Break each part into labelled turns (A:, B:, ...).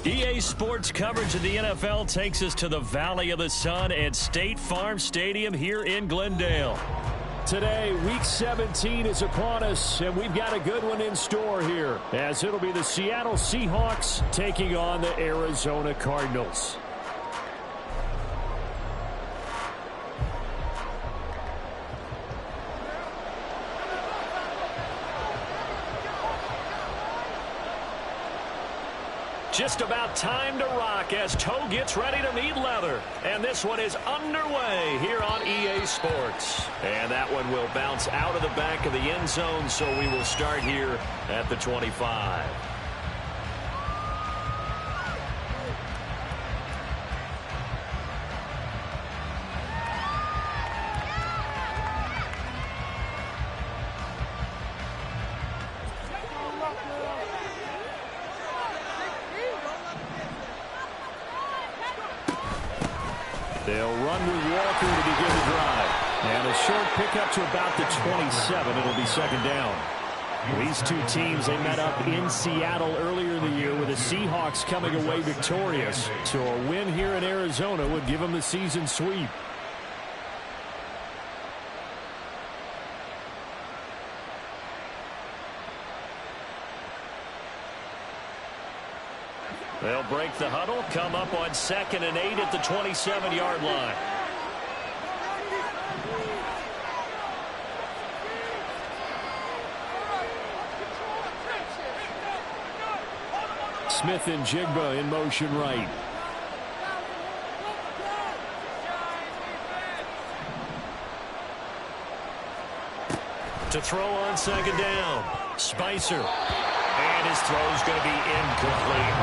A: EA Sports coverage of the NFL takes us to the Valley of the Sun at State Farm Stadium here in Glendale.
B: Today, Week 17 is upon us, and we've got a good one in store here, as it'll be the Seattle Seahawks taking on the Arizona Cardinals. Just about time to rock as Toe gets ready to meet leather. And this one is underway here on EA Sports. And that one will bounce out of the back of the end zone, so we will start here at the 25. They'll run with Walker to begin the drive. And a short pickup to about the 27. It'll be second down. These two teams, they met up in Seattle earlier in the year with the Seahawks coming away victorious. So a win here in Arizona would give them the season sweep. They'll break the huddle, come up on 2nd and 8 at the 27-yard line. Smith and Jigba in motion right. To throw on 2nd down, Spicer. And his throw is going to be incomplete.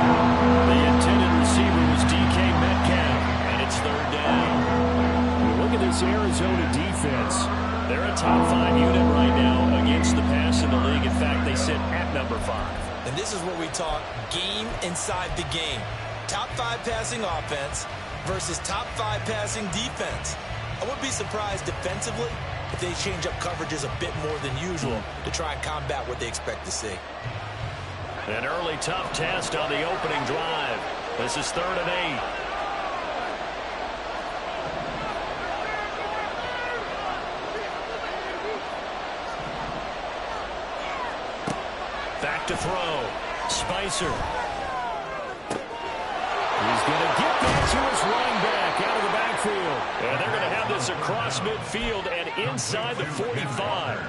B: The intended receiver was DK Metcalf, and it's 3rd down. Look at this Arizona defense. They're a top 5 unit right now against the pass in the league. In fact, they sit at number 5.
C: And this is what we talk game inside the game. Top 5 passing offense versus top 5 passing defense. I wouldn't be surprised defensively if they change up coverages a bit more than usual to try and combat what they expect to see.
A: An early tough test on the opening drive. This is 3rd and 8. Back to throw. Spicer. He's going to get that to his running back out of the backfield. And they're going to have this across midfield and inside the 45.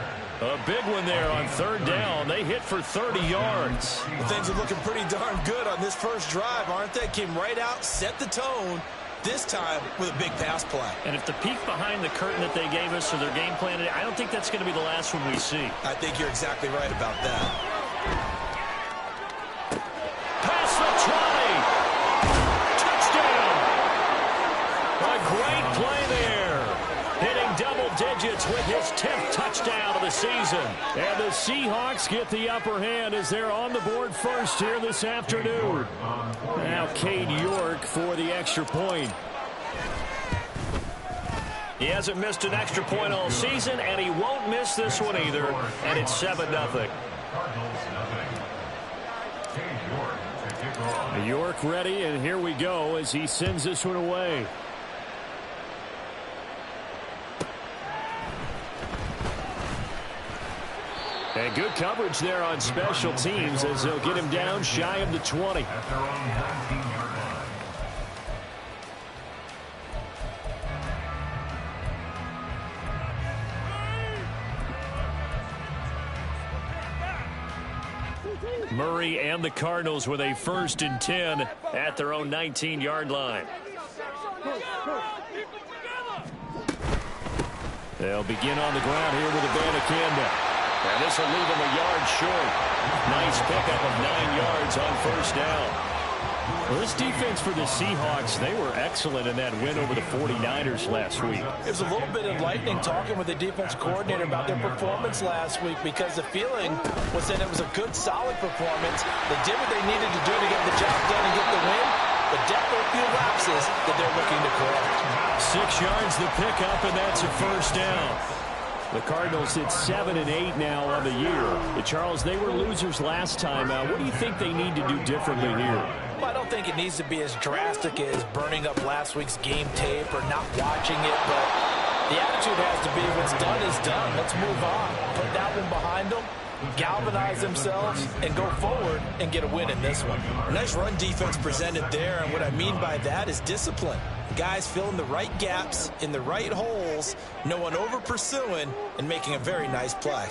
A: A big one there on 3rd down. They hit for 30 yards.
C: Well, things are looking pretty darn good on this first drive, aren't they? Came right out, set the tone, this time with a big pass play.
A: And if the peek behind the curtain that they gave us or their game plan, I don't think that's going to be the last one we see.
C: I think you're exactly right about that.
A: Pass the 20. Touchdown. A great play there. Hitting double digits with his 10th touchdown of the season. And the Seahawks get the upper hand as they're on the board first here this afternoon. Now Cade York for the extra point. He hasn't missed an extra point all season, and he won't miss this one either. And it's 7-0. York ready, and here we go as he sends this one away. And good coverage there on special teams as they'll get him down shy of the 20. Murray and the Cardinals with a 1st and 10 at their own 19-yard line. They'll begin on the ground here with a Abanikanda. And this will leave him a yard short. Nice pickup of 9 yards on 1st down. Well, this defense for the Seahawks, they were excellent in that win over the 49ers last week.
C: It was a little bit enlightening talking with the defense coordinator about their performance last week because the feeling was that it was a good, solid performance. They did what they needed to do to get the job done and get the win, but definitely a few lapses that they're looking to correct.
A: 6 yards the pickup, and that's a 1st down. The Cardinals sit 7-8 now on the year. Charles, they were losers last time. What do you think they need to do differently here?
C: Well, I don't think it needs to be as drastic as burning up last week's game tape or not watching it, but the attitude has to be what's done is done. Let's move on. Put that one behind them, galvanize themselves, and go forward and get a win in this one. A nice run defense presented there, and what I mean by that is discipline. Guys filling the right gaps in the right holes, no one over pursuing, and making a very nice play.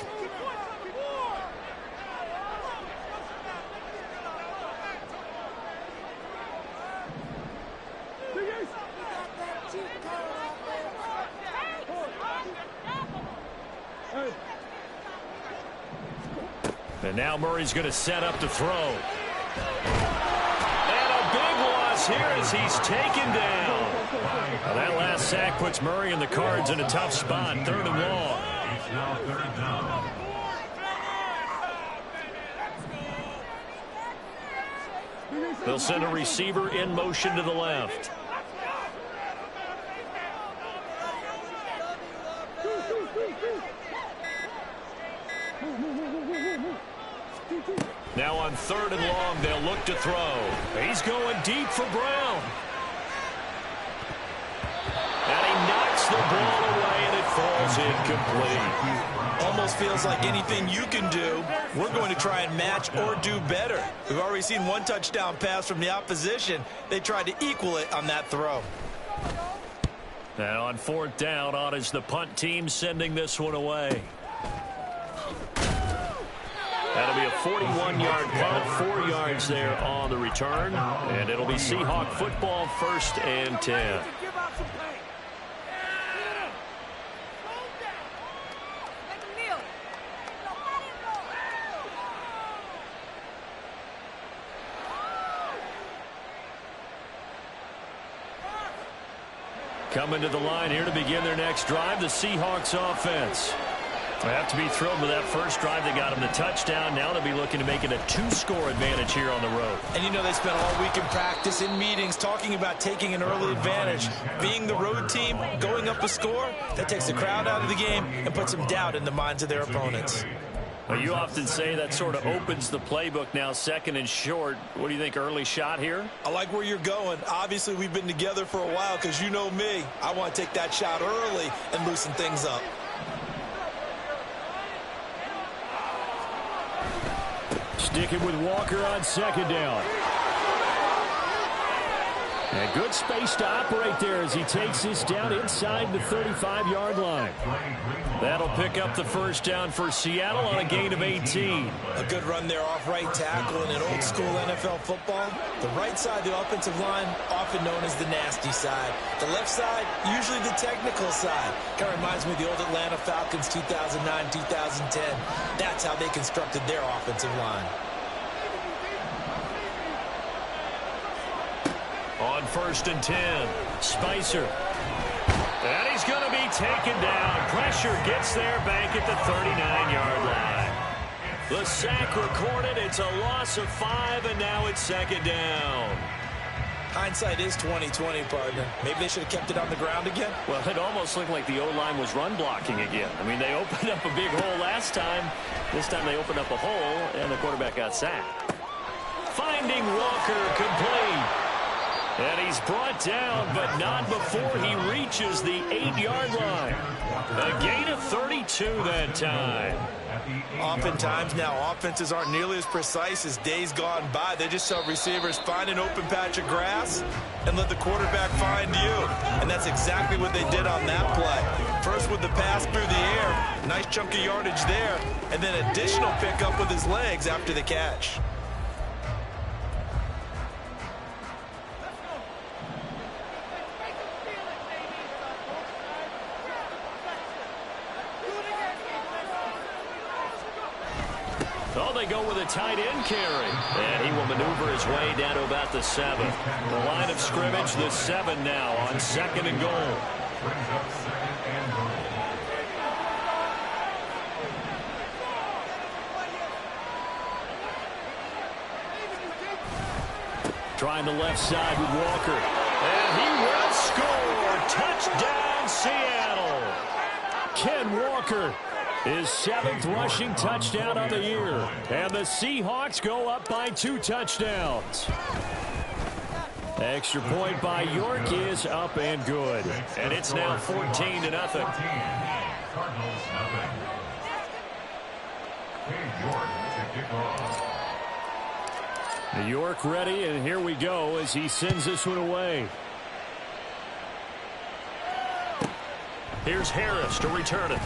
A: And now Murray's going to set up to throw. And a big loss here as he's taken down. Now that last sack puts Murray and the Cards in a tough spot. 3rd and long. They'll send a receiver in motion to the left. Now on 3rd and long, they'll look to throw. He's going deep for Brown. And he knocks the ball away, and it falls incomplete.
C: Almost feels like anything you can do, we're going to try and match or do better. We've already seen one touchdown pass from the opposition. They tried to equal it on that throw.
A: And on 4th down, on is the punt team sending this one away. That'll be a 41-yard punt, 4 yards there on the return. And it'll be Seahawk football, 1st and 10. Coming to the line here to begin their next drive, the Seahawks offense. They have to be thrilled with that first drive. They got them the touchdown. Now they'll be looking to make it a 2-score advantage here on the road.
C: And you know they spent all week in practice, in meetings, talking about taking an early advantage. Being the road team, going up a score, that takes the crowd out of the game and puts some doubt in the minds of their opponents.
A: Well, you often say that sort of opens the playbook now, 2nd and short. What do you think, early shot here?
C: I like where you're going. Obviously, we've been together for a while because you know me. I want to take that shot early and loosen things up.
A: Sticking with Walker on 2nd down. And good space to operate there as he takes this down inside the 35-yard line. That'll pick up the 1st down for Seattle on a gain of 18.
C: A good run there off right tackle in an old-school NFL football. The right side of the offensive line, often known as the nasty side. The left side, usually the technical side. Kind of reminds me of the old Atlanta Falcons 2009-2010. That's how they constructed their offensive line.
A: On 1st and 10, Spicer. And he's going to be taken down. Pressure gets there, back at the 39-yard line. The sack recorded. It's a loss of 5, and now it's 2nd down.
C: Hindsight is 20/20, partner. Maybe they should have kept it on the ground again.
A: Well, it almost looked like the O-line was run blocking again. I mean, they opened up a big hole last time. This time they opened up a hole, and the quarterback got sacked. Finding Walker complete. And he's brought down, but not before he reaches the 8-yard line. A gain of 32 that time.
C: Oftentimes now, offenses aren't nearly as precise as days gone by. They just tell receivers, find an open patch of grass and let the quarterback find you. And that's exactly what they did on that play. First with the pass through the air, nice chunk of yardage there, and then additional pickup with his legs after the catch.
A: Oh, they go with a tight end carry. And he will maneuver his way down to about the 7. The line of scrimmage, the 7 now on 2nd and goal. Trying the left side with Walker. And he will score. Touchdown, Seattle. Ken Walker, his 7th rushing touchdown of the year. And the Seahawks go up by 2 touchdowns. Extra point by York is up and good.
B: And it's now 14-0.
A: York ready, and here we go as he sends this one away.
B: Here's Harris to return it.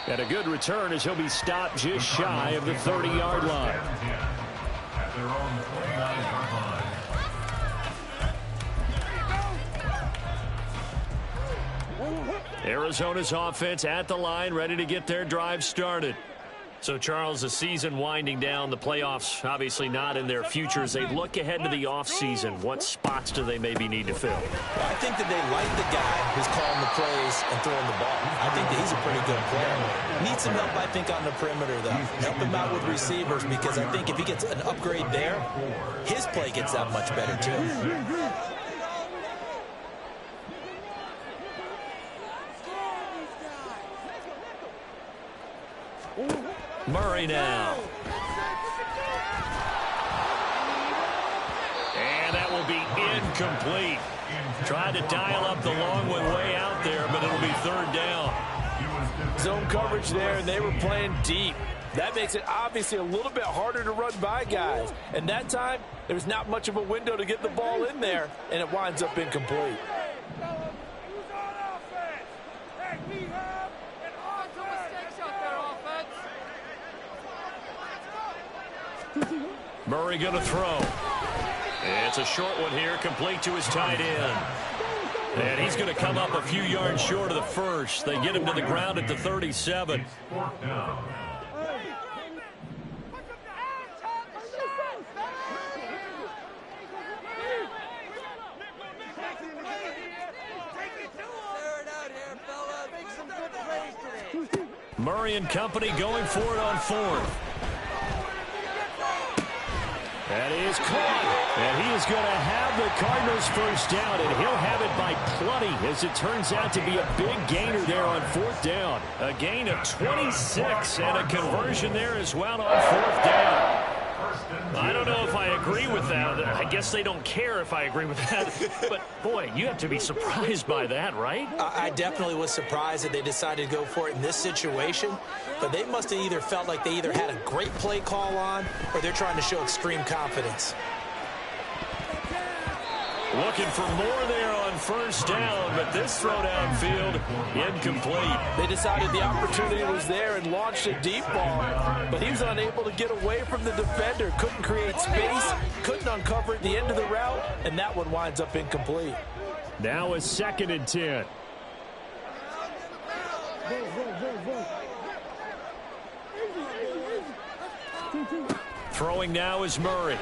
A: And a good return as he'll be stopped just shy of the 30-yard line. Arizona's offense at the line, ready to get their drive started.
B: So, Charles, the season winding down, the playoffs obviously not in their future. As they look ahead to the offseason, what spots do they maybe need to fill?
C: Well, I think that they like the guy who's calling the plays and throwing the ball. I think that he's a pretty good player. Needs some help, I think, on the perimeter, though. Help him out with receivers, because I think if he gets an upgrade there, his play gets that much better, too.
B: Murray now.
A: And that will be incomplete. Tried to dial up the long one way out there, but it'll be 3rd down.
D: Zone coverage there, and they were playing deep. That makes it obviously a little bit harder to run by guys. And that time, there was not much of a window to get the ball in there, and it winds up incomplete.
B: Murray going to throw. It's a short one here, complete to his tight end.
A: And he's going to come up a few yards short of the first. They get him to the ground at the 37. Murray and company going for it on 4th. That is caught, and he is going to have the Cardinals first down, and he'll have it by plenty, as it turns out to be a big gainer there on 4th down.
B: A gain of 26 and a conversion there as well on 4th down. I don't know if I agree with that. I guess they don't care if I agree with that. But, boy, you have to be surprised by that, right?
C: I definitely was surprised that they decided to go for it in this situation. But they must have either felt like they either had a great play call on, or they're trying to show extreme confidence.
B: Looking for more there on 1st down, but this throw downfield incomplete.
D: They decided the opportunity was there and launched a deep ball, but he was unable to get away from the defender. Couldn't create space, couldn't uncover at the end of the route, and that one winds up incomplete.
A: Now a 2nd and 10. Throwing now is Murray.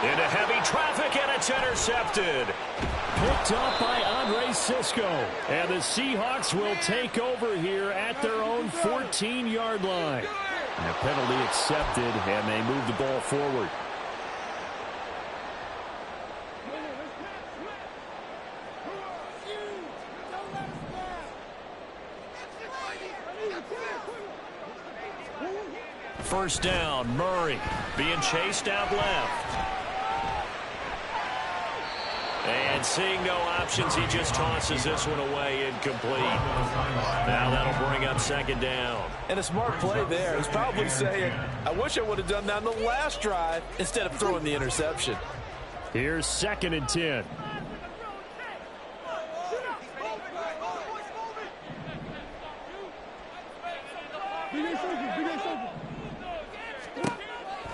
B: Into heavy traffic, and it's intercepted.
A: Picked up by Andre Cisco. And the Seahawks will take over here at their own 14-yard line. And a penalty accepted, and they move the ball forward. First down, Murray being chased out left.
B: And seeing no options, he just tosses this one away, incomplete. Now that'll bring up 2nd down.
D: And a smart play there. He's probably saying, I wish I would have done that on the last drive instead of throwing the interception.
A: Here's 2nd and 10.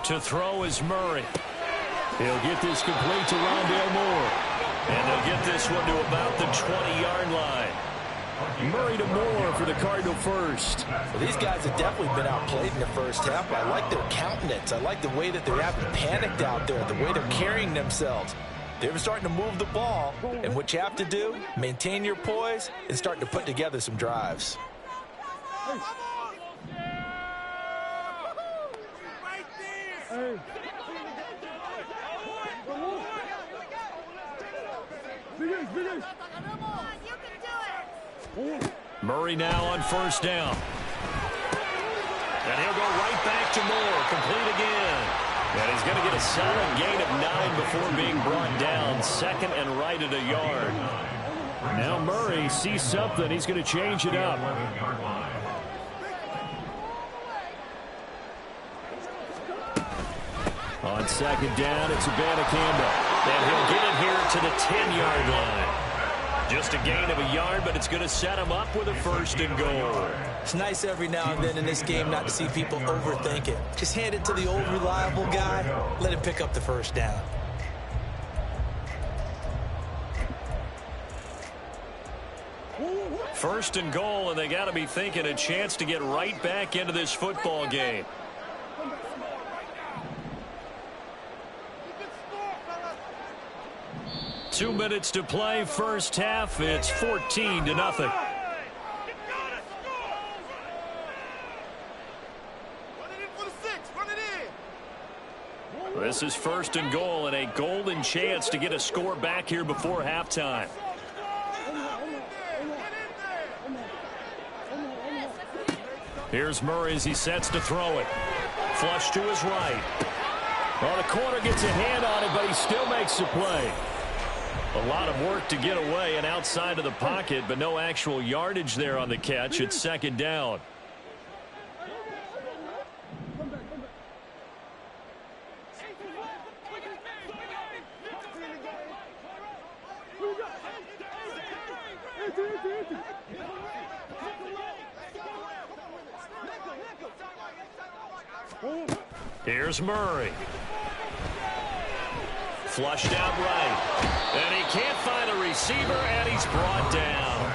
A: To throw is Murray. He'll get this complete to Rondale Moore.
B: And they'll get this one to about the 20-yard line.
A: Murray to Moore for the Cardinal first.
C: Well, these guys have definitely been outplayed in the first half. I like their countenance. I like the way that they're having panicked out there, the way they're carrying themselves. They're starting to move the ball, and what you have to do, maintain your poise and start to put together some drives.
A: Murray now on first down. And he'll go right back to Moore. Complete again. And he's going to get a solid gain of 9 before being brought down. Second and right at a yard. Now Murray sees something. He's going to change it up. On second down, it's Campbell. And he'll get it here to the 10-yard line. Just a gain of a yard, but it's going to set him up with a first and goal.
C: It's nice every now and then in this game not to see people overthink it. Just hand it to the old reliable guy. Let him pick up the first down.
A: First and goal, and they got to be thinking a chance to get right back into this football game. Two minutes to play, first half. It's 14-0. This is first and goal and a golden chance to get a score back here before halftime. Here's Murray as he sets to throw it. Flush to his right. Well, the corner gets a hand on it, but he still makes the play. A lot of work to get away and outside of the pocket, but no actual yardage there on the catch. It's second down. Here's Murray. Flushed out right. And he can't find a receiver, and he's brought down.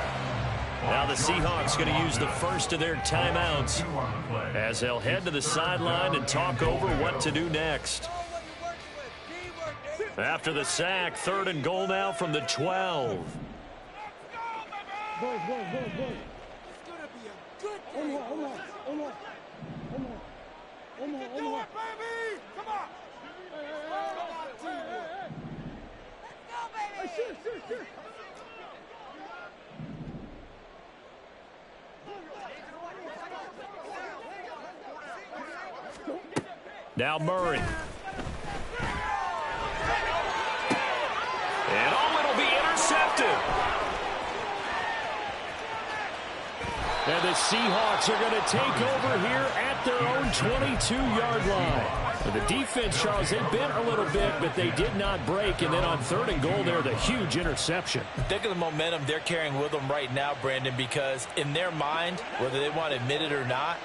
A: Now the Seahawks going to use the first of their timeouts as they'll head to the sideline and talk over what to do next. After the sack, third and goal now from the 12. Now Murray. And it'll be intercepted. And the Seahawks are going to take over here at their own 22-yard line. The defense, Charles, they bent a little bit, but they did not break. And then on third and goal there, the huge interception.
C: Think of the momentum they're carrying with them right now, Brandon, because in their mind, whether they want to admit it or not,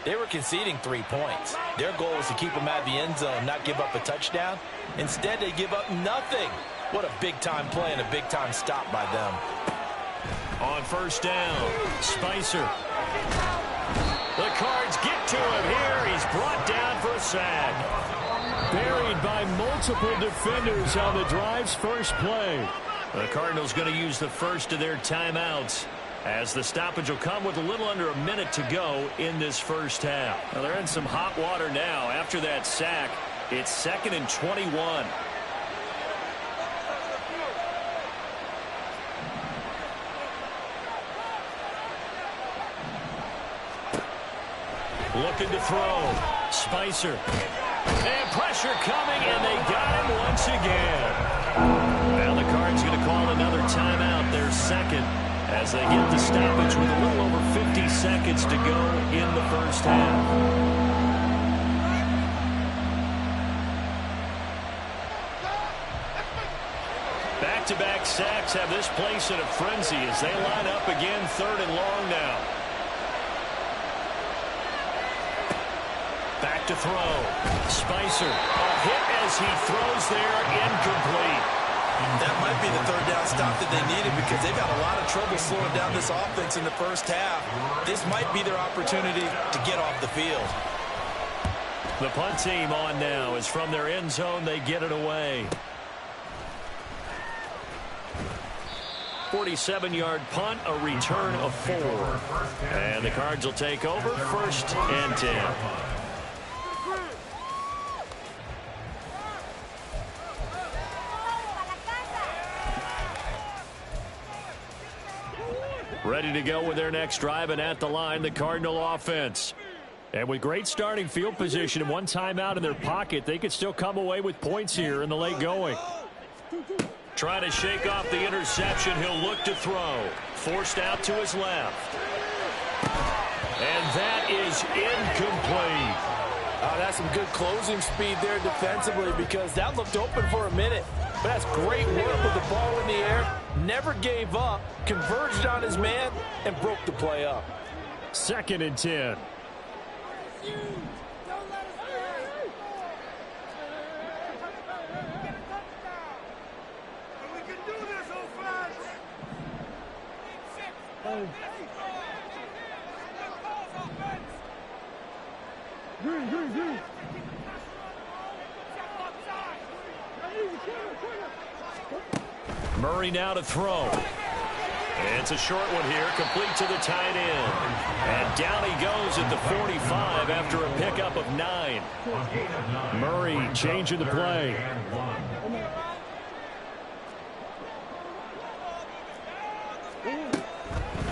C: they were conceding 3 points. Their goal was to keep them out of the end zone, not give up a touchdown. Instead, they give up nothing. What a big-time play and a big-time stop by them.
A: On first down, Spicer. The Cards get to him here. He's brought down for a sack. Buried by multiple defenders on the drive's first play. The Cardinals going to use the first of their timeouts, as the stoppage will come with a little under a minute to go in this first half. Now they're in some hot water now. After that sack, it's second and 21. Looking to throw. Spicer. And pressure coming, and they got him once again. Now the Cards going to call another timeout, their second, as they get the stoppage with a little over 50 seconds to go in the first half. Back-to-back sacks have this place in a frenzy as they line up again, third and long now. Back to throw. Spicer. A hit as he throws there, incomplete.
C: That might be the third down stop that they needed, because they've had a lot of trouble slowing down this offense in the first half. This might be their opportunity to get off the field.
A: The punt team on now as from their end zone they get it away. 47-yard punt, a return of 4. And the Cards will take over, first and 10. Ready to go with their next drive, and at the line, the Cardinal offense. And with great starting field position and one timeout in their pocket, they could still come away with points here in the late going. Trying to shake off the interception. He'll look to throw. Forced out to his left. And that is incomplete.
D: Oh, that's some good closing speed there defensively, because that looked open for a minute. But that's great work with the ball in the air. Never gave up, converged on his man, and broke the play up.
A: 2nd and 10. Murray now to throw. It's a short one here, complete to the tight end. And down he goes at the 45 after a pickup of 9. Murray changing the play.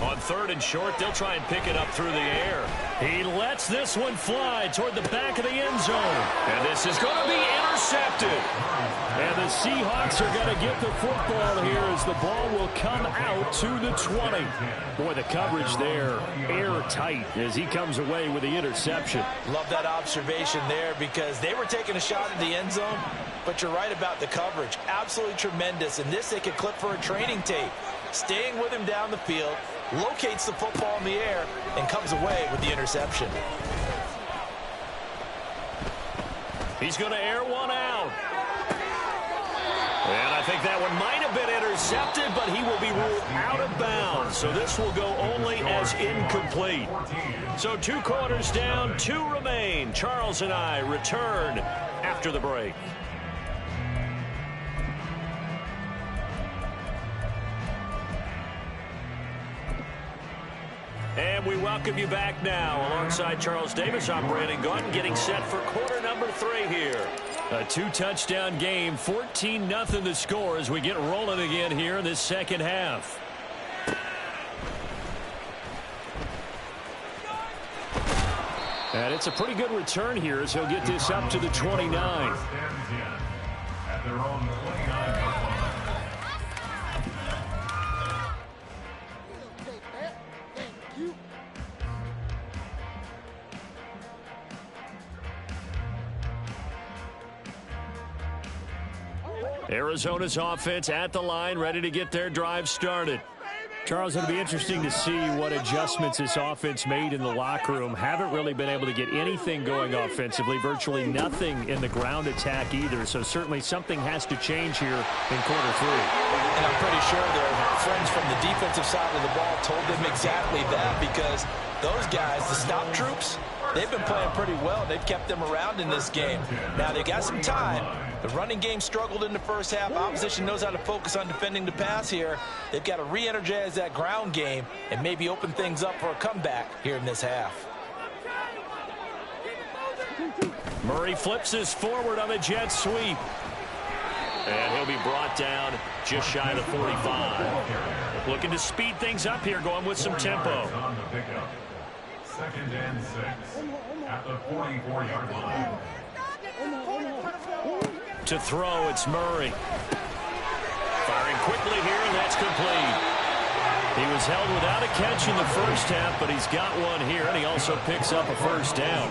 A: On 3rd and short, they'll try and pick it up through the air. He lets this one fly toward the back of the end zone. And this is going to be intercepted. And the Seahawks are going to get the football here as the ball will come out to the 20. Boy, the coverage there, airtight as he comes away with the interception.
C: Love that observation there, because they were taking a shot at the end zone, but you're right about the coverage. Absolutely tremendous. And this they could clip for a training tape. Staying with him down the field, locates the football in the air, and comes away with the interception.
A: He's going to air one out. And I think that one might have been intercepted, but he will be ruled out of bounds. So this will go only as incomplete. So 2 quarters down, 2 remain. Charles and I return after the break. And we welcome you back now. Alongside Charles Davis, I'm Brandon Gaudin, getting set for quarter number 3 here. A 2-touchdown game, 14-0 the score as we get rolling again here in this second half. And it's a pretty good return here as he'll get this up to the 29. Arizona's offense at the line, ready to get their drive started. Charles, it'll be interesting to see what adjustments this offense made in the locker room. Haven't really been able to get anything going offensively, virtually nothing in the ground attack either. So certainly something has to change here in quarter 3.
C: And I'm pretty sure their friends from the defensive side of the ball told them exactly that, because those guys, the stop troops, they've been playing pretty well. They've kept them around in this game. Now, they got some time. The running game struggled in the first half. Opposition knows how to focus on defending the pass here. They've got to re-energize that ground game and maybe open things up for a comeback here in this half.
A: Murray flips this forward on the jet sweep. And he'll be brought down just shy of the 45. Looking to speed things up here, going with some tempo.
E: 2nd and 6 at the 44-yard line.
A: To throw, it's Murray. Firing quickly here, and that's complete. He was held without a catch in the first half, but he's got one here, and he also picks up a first down.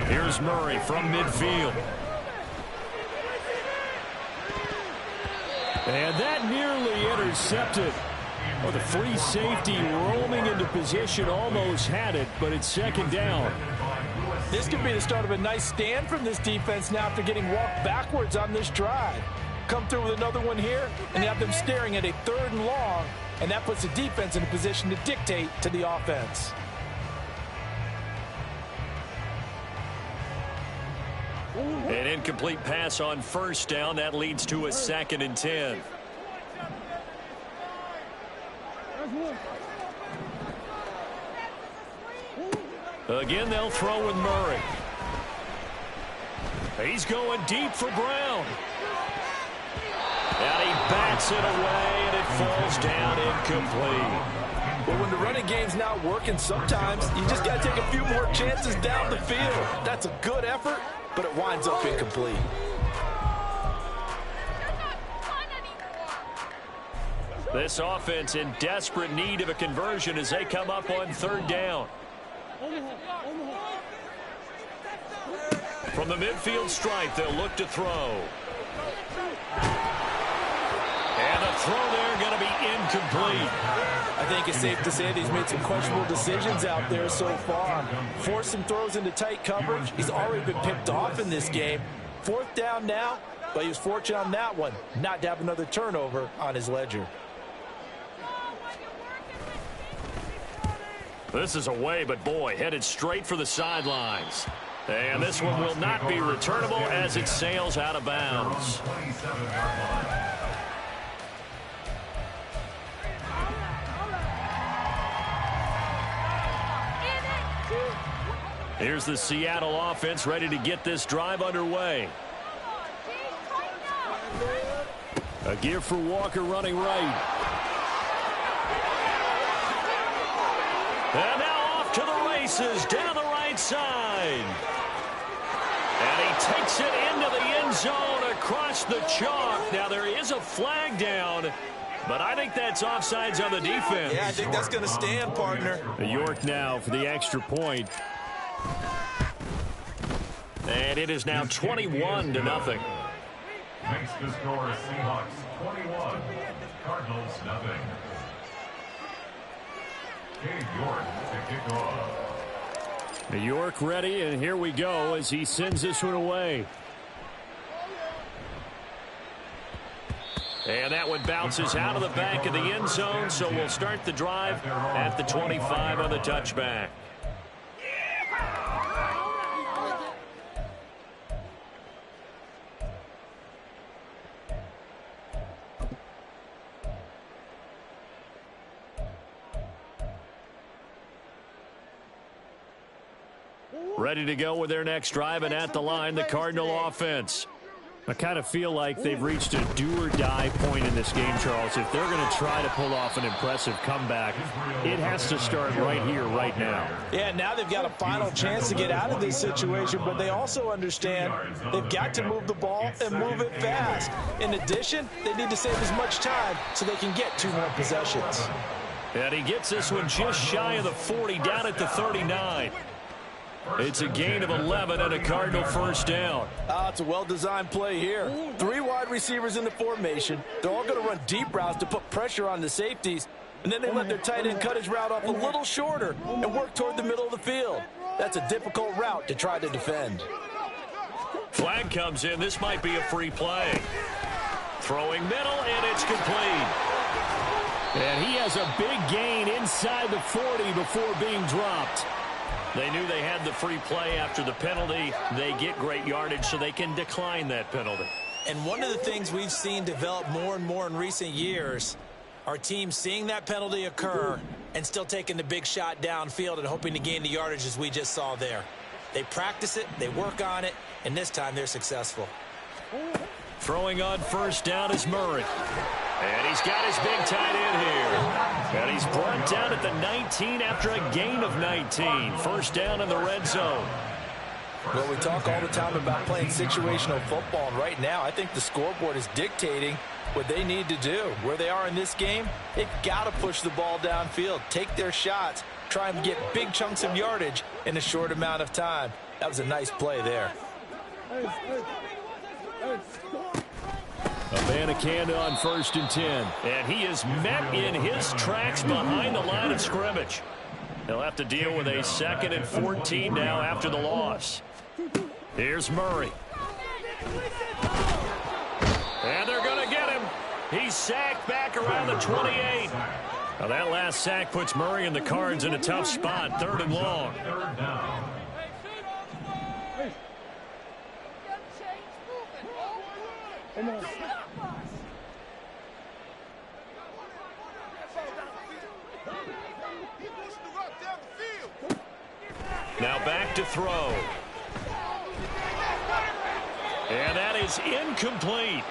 A: Here's Murray from midfield. And that nearly intercepted. Oh, the free safety roaming into position almost had it, but it's 2nd down.
D: This could be the start of a nice stand from this defense now after getting walked backwards on this drive. Come through with another one here, and you have them staring at a 3rd and long, and that puts the defense in a position to dictate to the offense.
A: An incomplete pass on 1st down. That leads to a 2nd and 10. Again, they'll throw with Murray. He's going deep for Brown. And he bats it away, and it falls down incomplete.
D: But when the running game's not working, sometimes you just got to take a few more chances down the field. That's a good effort, but it winds up incomplete.
A: This offense in desperate need of a conversion as they come up on third down. From the midfield stripe, they'll look to throw. And the throw there going to be incomplete.
D: I think it's safe to say that he's made some questionable decisions out there so far. Forced some throws into tight coverage. He's already been picked off in this game. Fourth down now, but he was fortunate on that one not to have another turnover on his ledger.
A: This is away, but boy, headed straight for the sidelines. And this one will not be returnable as it sails out of bounds. Here's the Seattle offense ready to get this drive underway. A give for Walker running right. And now off to the races down the right side. And he takes it into the end zone across the chalk. Now there is a flag down, but I think that's offsides on the defense.
C: Yeah, I think that's going to stand, partner.
A: York now for the extra point. And it is now 21-0.
E: Makes the score Seahawks 21, Cardinals nothing. York to kick off.
A: York ready, and here we go as he sends this one away. And that one bounces out of the back of the end zone, so we'll start the drive at the 25 on the touchback. Ready to go with their next drive, and at the line, the Cardinal offense. I kind of feel like they've reached a do-or-die point in this game, Charles. If they're going to try to pull off an impressive comeback, it has to start right here, right now.
D: Yeah, now they've got a final chance to get out of this situation, but they also understand they've got to move the ball and move it fast. In addition, they need to save as much time so they can get 2 more possessions.
A: And he gets this one just shy of the 40, down at the 39. It's a gain of 11 and a Cardinal first down.
D: It's a well-designed play here. 3 wide receivers in the formation. They're all going to run deep routes to put pressure on the safeties. And then they let their tight end cut his route off a little shorter and work toward the middle of the field. That's a difficult route to try to defend.
A: Flag comes in. This might be a free play. Throwing middle, and it's complete. And he has a big gain inside the 40 before being dropped. They knew they had the free play after the penalty. They get great yardage, so they can decline that penalty.
C: And one of the things we've seen develop more and more in recent years are teams seeing that penalty occur and still taking the big shot downfield and hoping to gain the yardage as we just saw there. They practice it, they work on it, and this time they're successful.
A: Throwing on first down is Murray. And he's got his big tight end here. And he's brought down at the 19 after a gain of 19. First down in the red zone.
D: Well, we talk all the time about playing situational football, and right now I think the scoreboard is dictating what they need to do. Where they are in this game, they've got to push the ball downfield, take their shots, try and get big chunks of yardage in a short amount of time. That was a nice play there.
A: Abanikanda on 1st and 10. And he is met in his tracks behind the line of scrimmage. He'll have to deal with a 2nd and 14 now after the loss. Here's Murray. And they're going to get him. He's sacked back around the 28. Now that last sack puts Murray and the Cards in a tough spot. 3rd and long. Now back to throw. And that is incomplete.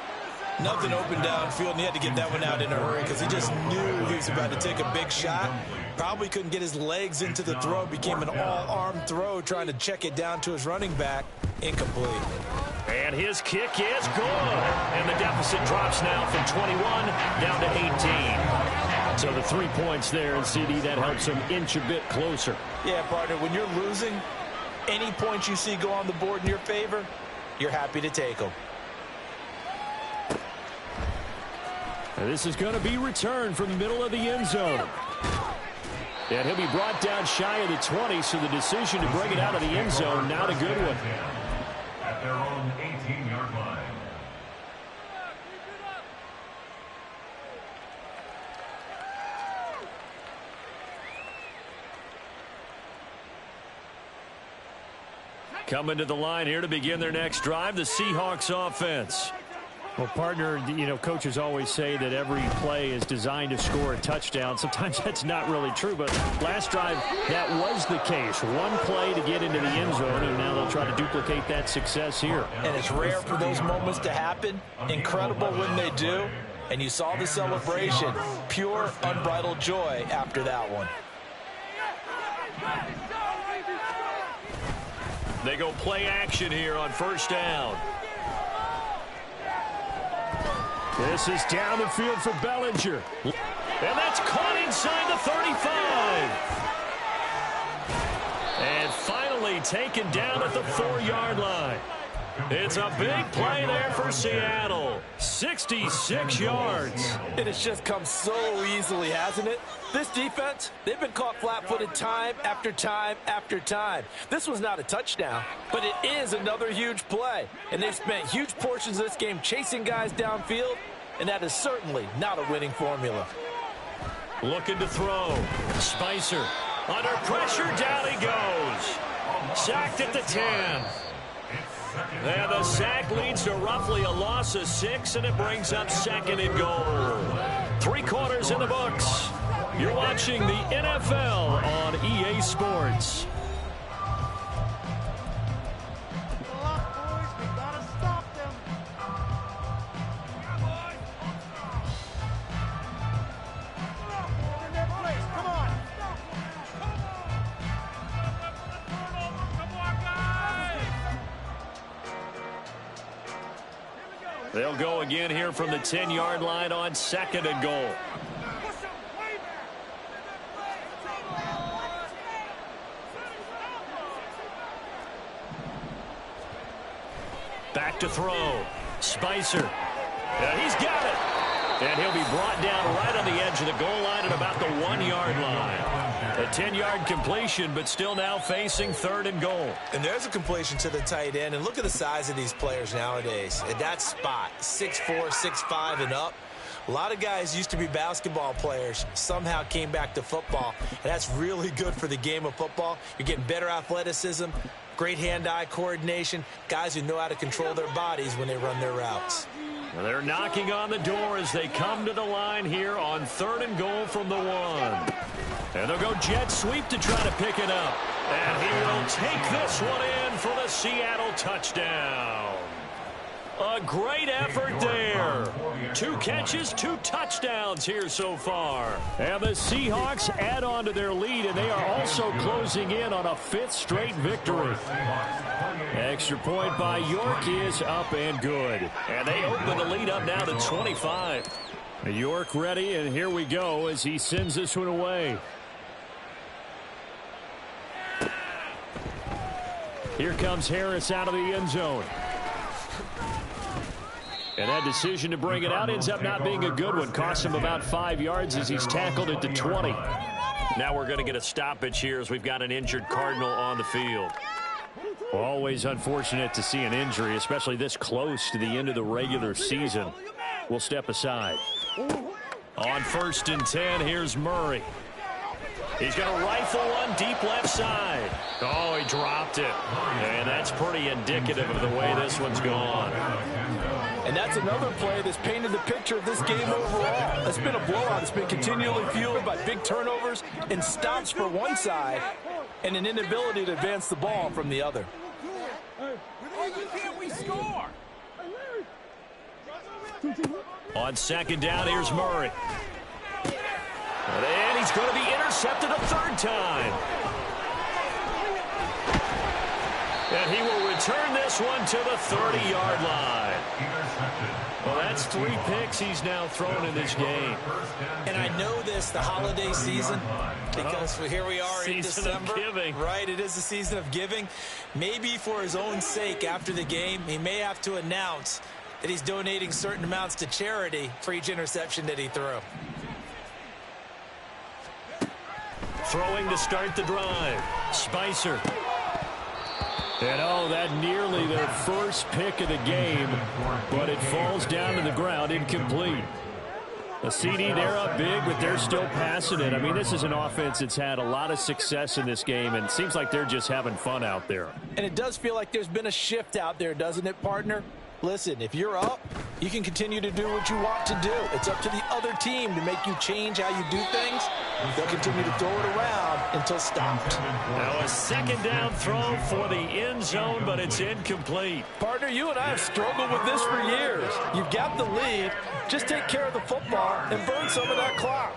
C: Nothing open downfield, and he had to get that one out in a hurry because he just knew he was about to take a big shot. Probably couldn't get his legs into the throw. Became an all-arm throw, trying to check it down to his running back. Incomplete.
A: And his kick is good. And the deficit drops now from 21 down to 18. So the 3 points there, and CD, that helps him inch a bit closer.
C: Yeah, partner, when you're losing, any points you see go on the board in your favor, you're happy to take them.
A: And this is going to be returned from the middle of the end zone. And he'll be brought down shy of the 20, so the decision to bring it out of the end zone, not a good one.
E: At their own 18-yard line.
A: Coming to the line here to begin their next drive, the Seahawks offense. Well, partner, you know, coaches always say that every play is designed to score a touchdown. Sometimes that's not really true, but last drive, that was the case. One play to get into the end zone, and now they'll try to duplicate that success here.
C: And it's rare for those moments to happen. Incredible when they do. And you saw the celebration. Pure, unbridled joy after that one.
A: They go play action here on first down. This is down the field for Bellinger. And that's caught inside the 35. And finally taken down at the 4-yard line. It's a big play there for Seattle. 66 yards.
C: And it's just come so easily, hasn't it? This defense, they've been caught flat-footed time after time after time. This was not a touchdown, but it is another huge play. And they've spent huge portions of this game chasing guys downfield, and that is certainly not a winning formula.
A: Looking to throw. Spicer under pressure, down he goes. Sacked at the 10. And the sack leads to roughly a loss of 6, and it brings up second and goal. 3 quarters in the books. You're watching the NFL on EA Sports. They'll go again here from the 10-yard line on second and goal. Back to throw. Spicer. He's got it. And he'll be brought down right on the edge of the goal line at about the 1-yard line. A 10-yard completion, but still now facing third and goal.
C: And there's a completion to the tight end. And look at the size of these players nowadays. At that spot, 6'4", 6'5", and up. A lot of guys used to be basketball players, somehow came back to football. And that's really good for the game of football. You're getting better athleticism, great hand-eye coordination, guys who know how to control their bodies when they run their routes.
A: Well, they're knocking on the door as they come to the line here on third and goal from the 1. And they'll go jet sweep to try to pick it up. And he will take this one in for the Seattle touchdown. A great effort there. 2 catches, 2 touchdowns here so far. And the Seahawks add on to their lead, and they are also closing in on a 5th straight victory. Extra point by York is up and good. And they open the lead up now to 25. York ready, and here we go as he sends this one away. Here comes Harris out of the end zone. And that decision to bring it out ends up not being a good one. Costs him about 5 yards as he's tackled at the 20. Now we're going to get a stoppage here as we've got an injured Cardinal on the field. Always unfortunate to see an injury, especially this close to the end of the regular season. We'll step aside. On 1st and 10, here's Murray. He's going to rifle one deep left side. Oh, he dropped it. And that's pretty indicative of the way this one's gone.
D: And that's another play that's painted the picture of this game overall. It's been a blowout. It's been continually fueled by big turnovers and stops for one side and an inability to advance the ball from the other.
B: On second down, here's Murray. And he's going to be intercepted a third time. And he will return this one to the 30-yard line. Well, that's 3 picks he's now thrown in this game.
C: And I know this, the holiday season, because here we are in December.
B: Of giving.
C: Right, it is the season of giving. Maybe for his own sake after the game, he may have to announce that he's donating certain amounts to charity for each interception that he threw.
B: Throwing to start the drive. Spicer. And oh, that nearly their first pick of the game, but it falls down to the ground, incomplete. A CD, they're up big, but they're still passing it. I mean, this is an offense that's had a lot of success in this game, and it seems like they're just having fun out there.
C: And it does feel like there's been a shift out there, doesn't it, partner? Listen, if you're up, you can continue to do what you want to do. It's up to the other team to make you change how you do things. They'll continue to throw it around until stopped.
B: Now a second down throw for the end zone, but it's incomplete.
D: Partner, you and I have struggled with this for years. You've got the lead. Just take care of the football and burn some of that clock.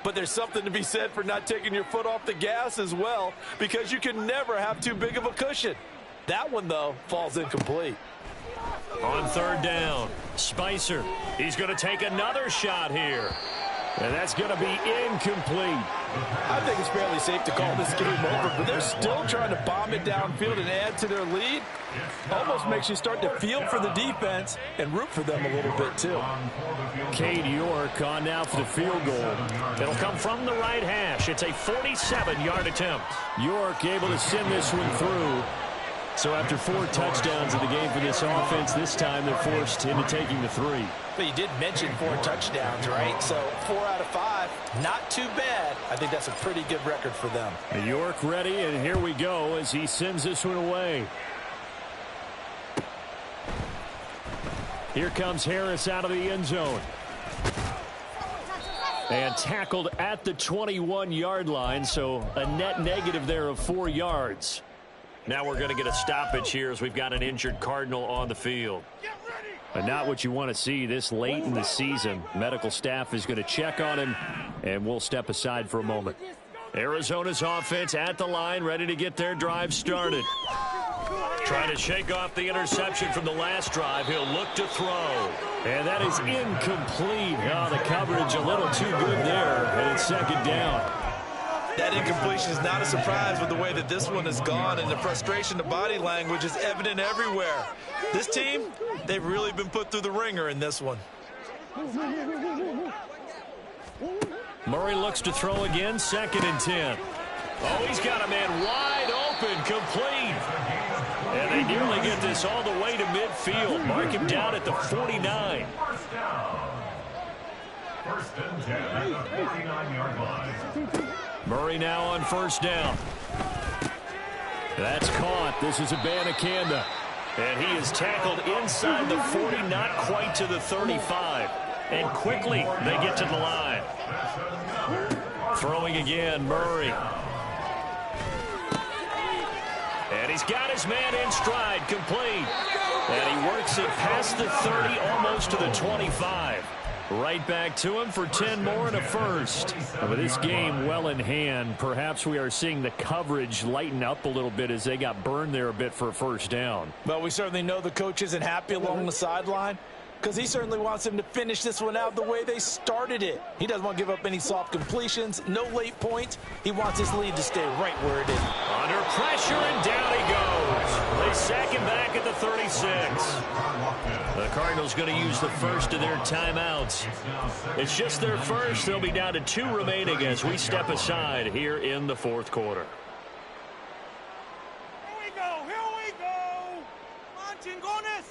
D: But there's something to be said for not taking your foot off the gas as well, because you can never have too big of a cushion. That one, though, falls incomplete.
B: On third down, Spicer. He's going to take another shot here. And that's going to be incomplete.
D: I think it's fairly safe to call this game over, but they're still trying to bomb it downfield and add to their lead. Almost makes you start to feel for the defense and root for them a little bit, too.
B: Cade York on now for the field goal. It'll come from the right hash. It's a 47-yard attempt. York able to send this one through. So after 4 touchdowns in the game for this offense, this time they're forced into taking the 3.
C: But you did mention 4 touchdowns, right? So 4 out of 5, not too bad. I think that's a pretty good record for them.
B: York ready, and here we go as he sends this one away. Here comes Harris out of the end zone. And tackled at the 21-yard line, so a net negative there of 4 yards. Now we're going to get a stoppage here as we've got an injured Cardinal on the field. But not what you want to see this late in the season. Medical staff is going to check on him, and we'll step aside for a moment. Arizona's offense at the line, ready to get their drive started. Trying to shake off the interception from the last drive. He'll look to throw. And that is incomplete. Oh, the coverage a little too good there, and it's second down.
C: That incompletion is not a surprise with the way that this one has gone, and the frustration, the body language is evident everywhere. This team, they've really been put through the ringer in this one.
B: Murray looks to throw again, 2nd and 10. Oh, he's got a man wide open, complete. And they nearly get this all the way to midfield. Mark him down at the 49.
E: First and 10 at the 49-yard line.
B: Murray now on first down. That's caught. This is Abanikanda. And he is tackled inside the 40, not quite to the 35. And quickly they get to the line. Throwing again, Murray. And he's got his man in stride, complete. And he works it past the 30, almost to the 25. Right back to him for 10 more and a first. And with this game well in hand, perhaps we are seeing the coverage lighten up a little bit as they got burned there a bit for a first down.
C: Well, we certainly know the coach isn't happy along the sideline, because he certainly wants them to finish this one out the way they started it. He doesn't want to give up any soft completions, no late points. He wants his lead to stay right where it is.
B: Under pressure, and down he goes. They sack him back at the 36. The Cardinals going to use the first of their timeouts. It's just their first. They'll be down to 2 remaining as we step aside here in the 4th quarter.
F: Here we go. Come on, chingones.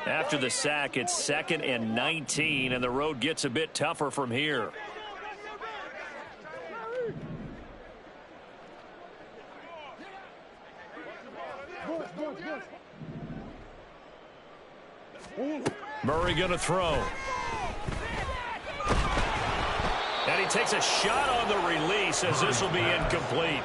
B: After the sack, it's 2nd and 19, and the road gets a bit tougher from here. Murray going to throw. And he takes a shot on the release as this will be incomplete.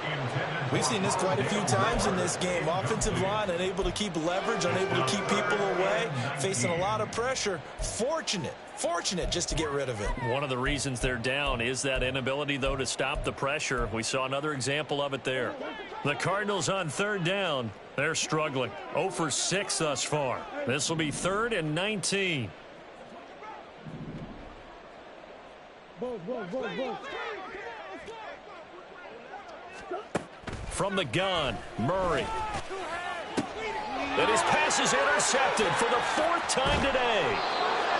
C: We've seen this quite a few times in this game. Offensive line unable to keep leverage, unable to keep people away, facing a lot of pressure. Fortunate just to get rid of it.
B: One of the reasons they're down is that inability, though, to stop the pressure. We saw another example of it there. The Cardinals on third down. They're struggling. 0 for 6 thus far. This will be 3rd and 19. From the gun, Murray. And his pass is intercepted for the 4th time today.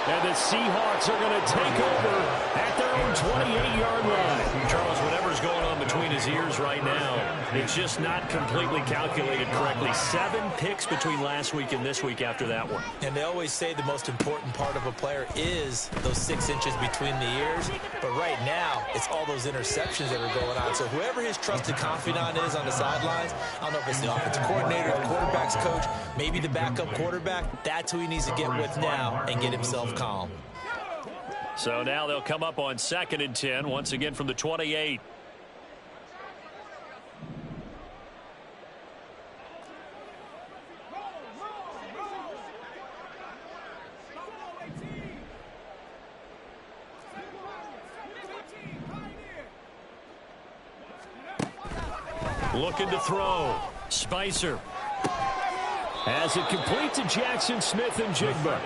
B: And the Seahawks are going to take over at their own 28-yard line. Charles, whatever's going on between his ears right now, it's just not completely calculated correctly. 7 picks between last week and this week after that one.
C: And they always say the most important part of a player is those 6 inches between the ears. But right now, it's all those interceptions that are going on. So whoever his trusted confidant is on the sidelines, I don't know if it's the offensive coordinator, the quarterback's coach, maybe the backup quarterback, that's who he needs to get with now and get himself calm.
B: So now they'll come up on 2nd and 10, once again from the 28. Looking to throw. Spicer. As it completes to Jackson Smith and Jigba.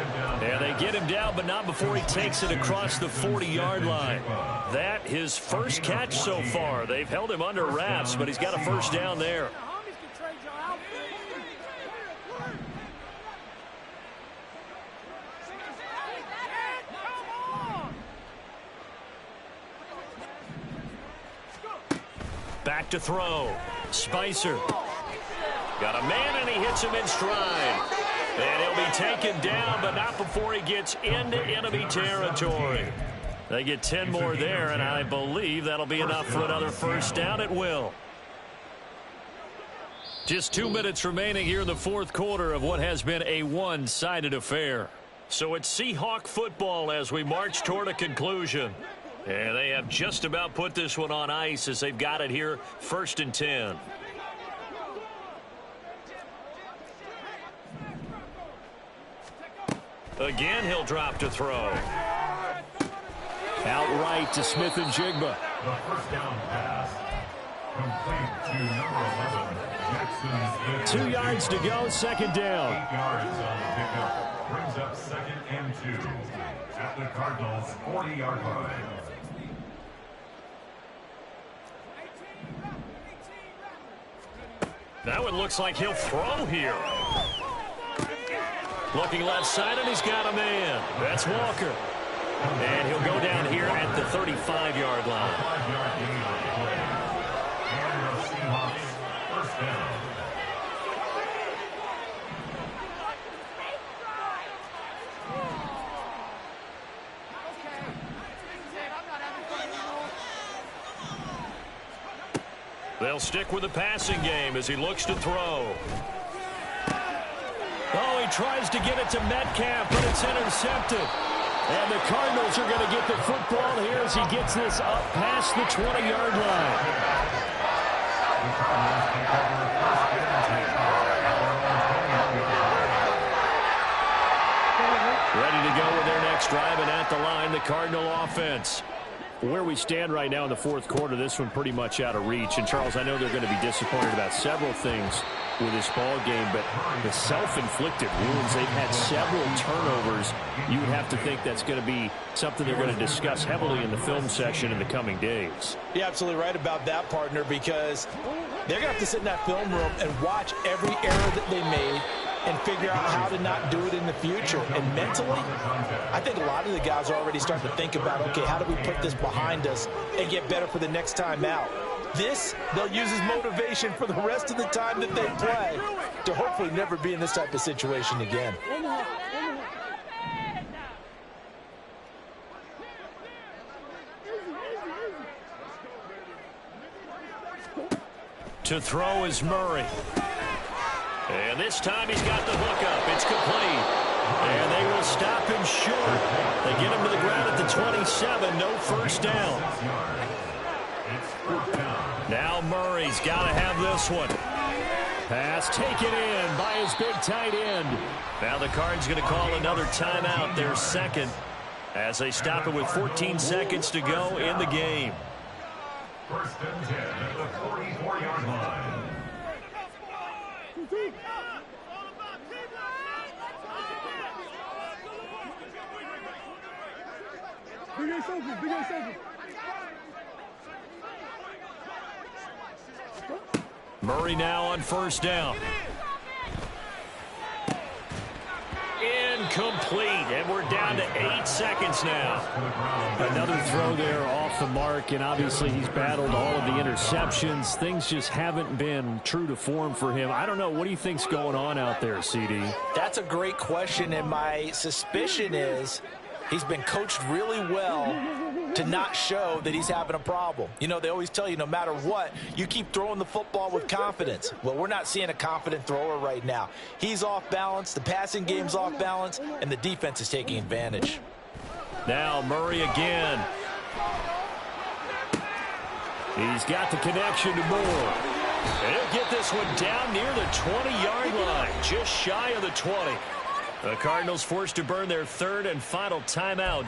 B: And they get him down, but not before he takes it across the 40-yard line. That his first catch so far. They've held him under wraps, but he's got a first down there. Back to throw. Spicer. Got a man, and he hits him in stride. And he'll be taken down, but not before he gets into enemy territory. They get 10 more there, and I believe that'll be enough for another first down at will. Just 2 minutes remaining here in the 4th quarter of what has been a one-sided affair. So it's Seahawk football as we march toward a conclusion. And they have just about put this one on ice as they've got it here, 1st and 10. Again, he'll drop to throw.
A: Outright to Smith and Jigba.
E: The first down pass. Complete to number 11, Jackson Smith.
A: 2 yards to go, 2nd down.
E: 8 yards on the pickup. Brings up 2nd and 2 at the Cardinals' 40-yard line.
B: That one looks like he'll throw here. Looking left side, and he's got a man. That's Walker. And he'll go down here at the 35-yard line.
E: 5-yard gain on the play. And the Seahawks first down.
B: They'll stick with the passing game as he looks to throw. Oh, he tries to get it to Metcalf, but it's intercepted.
A: And the Cardinals are going to get the football here as he gets this up past the 20-yard line.
B: Ready to go with their next drive, and at the line, the Cardinal offense.
A: Where we stand right now in the 4th quarter, this one pretty much out of reach. And, Charles, I know they're going to be disappointed about several things with this ball game, but the self-inflicted wounds, they've had several turnovers. You would have to think that's going to be something they're going to discuss heavily in the film session in the coming days.
C: You're absolutely right about that, partner, because they're going to have to sit in that film room and watch every error that they made and figure out how to not do it in the future. And mentally, I think a lot of the guys are already starting to think about, okay, how do we put this behind us and get better for the next time out? This, they'll use as motivation for the rest of the time that they play to hopefully never be in this type of situation again.
B: To throw is Murray. And this time he's got the hookup. It's complete.
A: And they will stop him short. They get him to the ground at the 27. No first down. Now Murray's got to have this one. Pass taken in by his big tight end. Now the Cards going to call another timeout, their second, as they stop it with 14 seconds to go in the game.
E: First and 10 at the 44-yard line.
A: Murray now on first down. Incomplete, and we're down to 8 seconds now. Another throw there off the mark, and obviously he's battled all of the interceptions. Things just haven't been true to form for him. I don't know. What do you think's going on out there, CD?
C: That's a great question, and my suspicion is he's been coached really well to not show that he's having a problem. You know, they always tell you no matter what, you keep throwing the football with confidence. Well, we're not seeing a confident thrower right now. He's off balance, the passing game's off balance, and the defense is taking advantage.
A: Now Murray again. He's got the connection to Moore. And he'll get this one down near the 20-yard line, just shy of the 20. The Cardinals forced to burn their third and final timeout.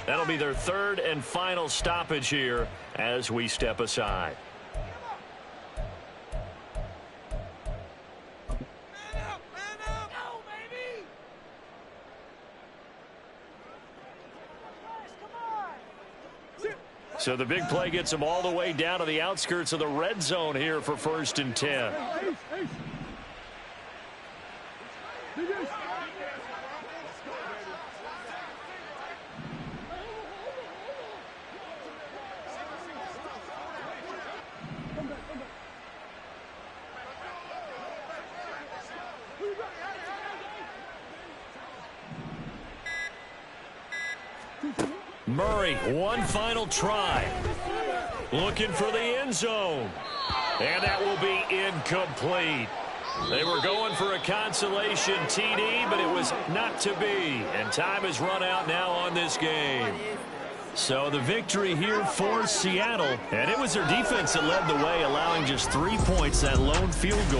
A: That'll be their third and final stoppage here as we step aside. So the big play gets them all the way down to the outskirts of the red zone here for first and 10. Murray, one final try. Looking for the end zone. And that will be incomplete. They were going for a consolation TD, but it was not to be. And time has run out now on this game. So the victory here for Seattle. And it was their defense that led the way, allowing just 3 points, that lone field goal.